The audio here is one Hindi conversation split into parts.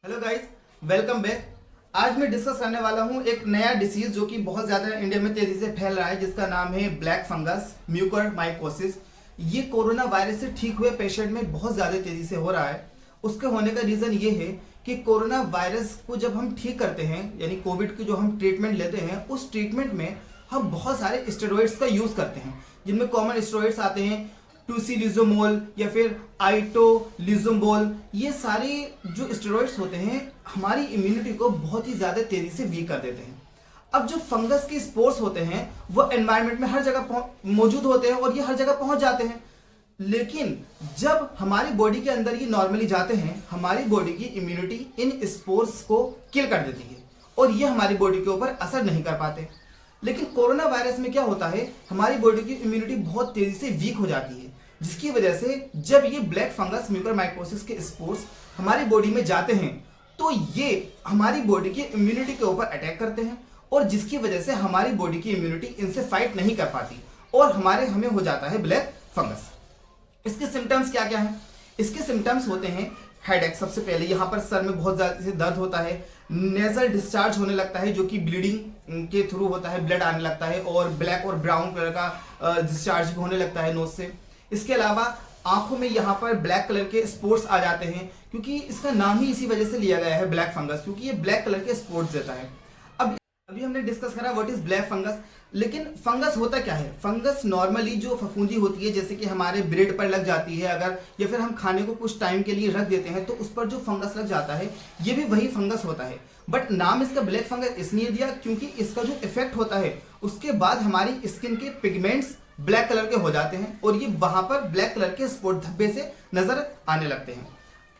Hello guys, welcome back. आज मैं डिस्कस करने वाला हूं एक नया डिसीज जो कि बहुत ज़्यादा इंडिया में तेज़ी से फैल रहा है, जिसका नाम है ब्लैक फंगस म्यूकरमाइकोसिस। ये कोरोना वायरस से ठीक हुए पेशेंट में बहुत ज़्यादा तेज़ी से हो रहा है। उसके होने का रीज़न ये है कि कोरोना वायरस को जब हम ठीक करते हैं, यानी कोविड की जो हम ट्रीटमेंट लेते हैं, उस ट्रीटमेंट में हम बहुत सारे स्टेरॉइड्स का यूज़ करते हैं, जिनमें कॉमन स्टेरॉइड्स आते हैं टूसिलिजुमोल या फिर आइटोलिजुमोल। ये सारे जो स्टेरॉइड्स होते हैं हमारी इम्यूनिटी को बहुत ही ज़्यादा तेज़ी से वीक कर देते हैं। अब जो फंगस के स्पोर्स होते हैं वो एनवायरनमेंट में हर जगह मौजूद होते हैं और ये हर जगह पहुंच जाते हैं, लेकिन जब हमारी बॉडी के अंदर ये नॉर्मली जाते हैं, हमारी बॉडी की इम्यूनिटी इन स्पोर्स को किल कर देती है और ये हमारी बॉडी के ऊपर असर नहीं कर पाते। लेकिन कोरोना वायरस में क्या होता है, हमारी बॉडी की इम्यूनिटी बहुत तेजी से वीक हो जाती है, जिसकी वजह से जब ये ब्लैक फंगस म्यूकरमाइकोसिस के स्पोर्स हमारी बॉडी में जाते हैं तो ये हमारी बॉडी की इम्यूनिटी के ऊपर अटैक करते हैं और जिसकी वजह से हमारी बॉडी की इम्यूनिटी इनसे फाइट नहीं कर पाती और हमें हो जाता है ब्लैक फंगस। इसके सिम्टम्स क्या क्या हैं? इसके सिम्टम्स होते हैं हेडेक, सबसे पहले यहाँ पर सर में बहुत ज़्यादा से दर्द होता है, नेजल डिस्चार्ज होने लगता है जो कि ब्लीडिंग के थ्रू होता है, ब्लड आने लगता है और ब्लैक और ब्राउन कलर का डिस्चार्ज भी होने लगता है नोज से। इसके अलावा आंखों में यहाँ पर ब्लैक कलर के स्पॉट्स आ जाते हैं, क्योंकि इसका नाम ही इसी वजह से लिया गया है ब्लैक फंगस, क्योंकि ये ब्लैक कलर के स्पॉट्स देता है। अभी हमने डिस्कस करा व्हाट इज ब्लैक फंगस, लेकिन फंगस होता क्या है? फंगस नॉर्मली जो फफूंदी होती है, जैसे कि हमारे ब्रेड पर लग जाती है अगर, या फिर हम खाने को कुछ टाइम के लिए रख देते हैं तो उस पर जो फंगस लग जाता है ये भी वही फंगस होता है। बट नाम इसका ब्लैक फंगस इसलिए दिया क्योंकि इसका जो इफेक्ट होता है उसके बाद हमारी स्किन के पिगमेंट्स ब्लैक कलर के हो जाते हैं और ये वहां पर ब्लैक कलर के स्पॉट धब्बे से नजर आने लगते हैं।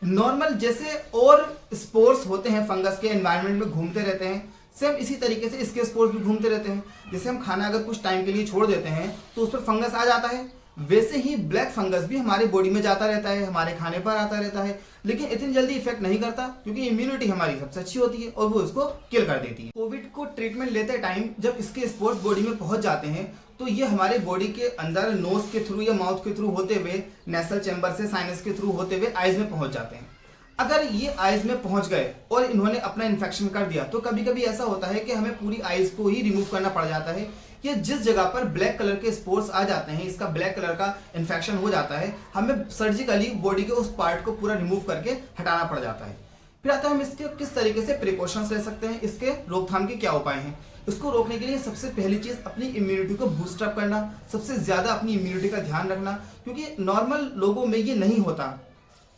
नॉर्मल जैसे और स्पोर्स होते हैं फंगस के, एनवायरनमेंट में घूमते रहते हैं, सेम इसी तरीके से इसके स्पोर्स भी घूमते रहते हैं। जैसे हम खाना अगर कुछ टाइम के लिए छोड़ देते हैं तो उस पर फंगस आ जाता है, वैसे ही ब्लैक फंगस भी हमारी बॉडी में जाता रहता है, हमारे खाने पर आता रहता है, लेकिन इतनी जल्दी इफेक्ट नहीं करता क्योंकि इम्यूनिटी हमारी सबसे अच्छी होती है और वो इसको किल कर देती है। कोविड को ट्रीटमेंट लेते टाइम जब इसके स्पोर्स बॉडी में पहुंच जाते हैं तो ये हमारे बॉडी के अंदर नोज के थ्रू या माउथ के थ्रू होते हुए, नेसल चैम्बर से साइनस के थ्रू होते हुए आइज में पहुंच जाते हैं। अगर ये आइज में पहुंच गए और इन्होंने अपना इन्फेक्शन कर दिया तो कभी कभी ऐसा होता है कि हमें पूरी आइज को ही रिमूव करना पड़ जाता है, या जिस जगह पर ब्लैक कलर के स्पोर्स आ जाते हैं, इसका ब्लैक कलर का इन्फेक्शन हो जाता है, हमें सर्जिकली बॉडी के उस पार्ट को पूरा रिमूव करके हटाना पड़ जाता है। फिर आता है हम इसके किस तरीके से प्रिकॉशंस ले सकते हैं, इसके रोकथाम के क्या उपाय हैं। इसको रोकने के लिए सबसे पहली चीज अपनी इम्यूनिटी को बूस्टअप करना, सबसे ज्यादा अपनी इम्यूनिटी का ध्यान रखना, क्योंकि नॉर्मल लोगों में ये नहीं होता।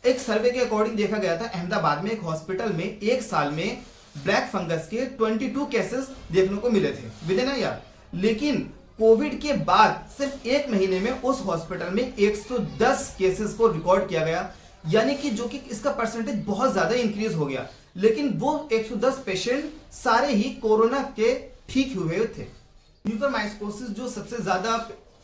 एक सर्वे के अकॉर्डिंग देखा गया था अहमदाबाद में एक हॉस्पिटल में एक साल में ब्लैक फंगस के 22 केसेस देखने को मिले थे विद इन अ ईयर, लेकिन कोविड के बाद सिर्फ एक महीने में उस हॉस्पिटल में 110 केसेस को रिकॉर्ड किया गया, यानी कि जो कि इसका परसेंटेज बहुत ज्यादा इंक्रीज हो गया। लेकिन वो 110 पेशेंट सारे ही कोरोना के ठीक हुए थे। म्यूकरमाइकोसिस जो सबसे ज्यादा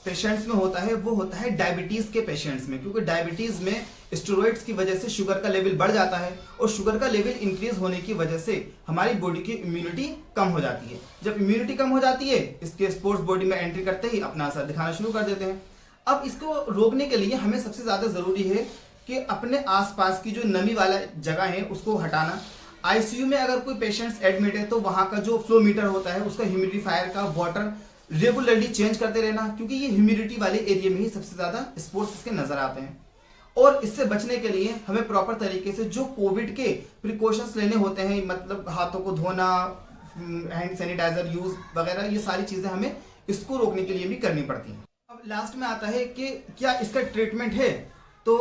पेशेंट्स में होता है वो होता है डायबिटीज के पेशेंट्स में, क्योंकि डायबिटीज में स्टेरॉइड्स की वजह से शुगर का लेवल बढ़ जाता है और शुगर का लेवल इंक्रीज होने की वजह से हमारी बॉडी की इम्यूनिटी कम हो जाती है। जब इम्यूनिटी कम हो जाती है, इसके स्पोर्स बॉडी में एंट्री करते ही अपना असर दिखाना शुरू कर देते हैं। अब इसको रोकने के लिए हमें सबसे ज्यादा जरूरी है कि अपने आसपास की जो नमी वाला जगह है उसको हटाना। आईसीयू में अगर कोई पेशेंट्स एडमिट है तो वहां का जो फ्लो मीटर होता है उसका ह्यूमिडिफायर का वाटर रेगुलरली चेंज करते रहना, क्योंकि ये ह्यूमिडिटी वाले एरिया में ही सबसे ज्यादा स्पोर्स इसके नजर आते हैं। और इससे बचने के लिए हमें प्रॉपर तरीके से जो कोविड के प्रिकॉशंस लेने होते हैं, मतलब हाथों को धोना, हैंड सैनिटाइजर यूज वगैरह, ये सारी चीजें हमें इसको रोकने के लिए भी करनी पड़ती हैं। अब लास्ट में आता है कि क्या इसका ट्रीटमेंट है। तो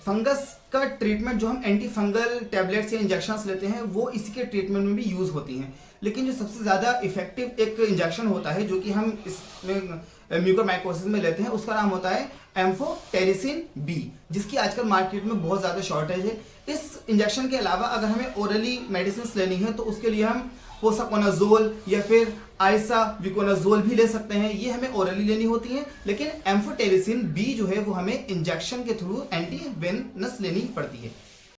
फंगस का ट्रीटमेंट जो हम एंटी फंगल टैबलेट्स या इंजेक्शंस लेते हैं वो इसी के ट्रीटमेंट में भी यूज होती हैं, लेकिन जो सबसे ज़्यादा इफेक्टिव एक इंजेक्शन होता है जो कि हम इसमें म्यूकरमाइकोसिस में लेते हैं, उसका नाम होता है एम्फोटेरिसिन बी, जिसकी आजकल मार्केट में बहुत ज़्यादा शॉर्टेज है। इस इंजेक्शन के अलावा अगर हमें ओरली मेडिसिन लेनी है तो उसके लिए हम पोसाकोनाजोल या फिर आइसाविकोनाजोल भी ले सकते हैं, ये हमें ओरली लेनी होती है। लेकिन एम्फोटेरिसिन बी जो है वो हमें इंजेक्शन के थ्रू एंटी वेनस लेनी पड़ती है।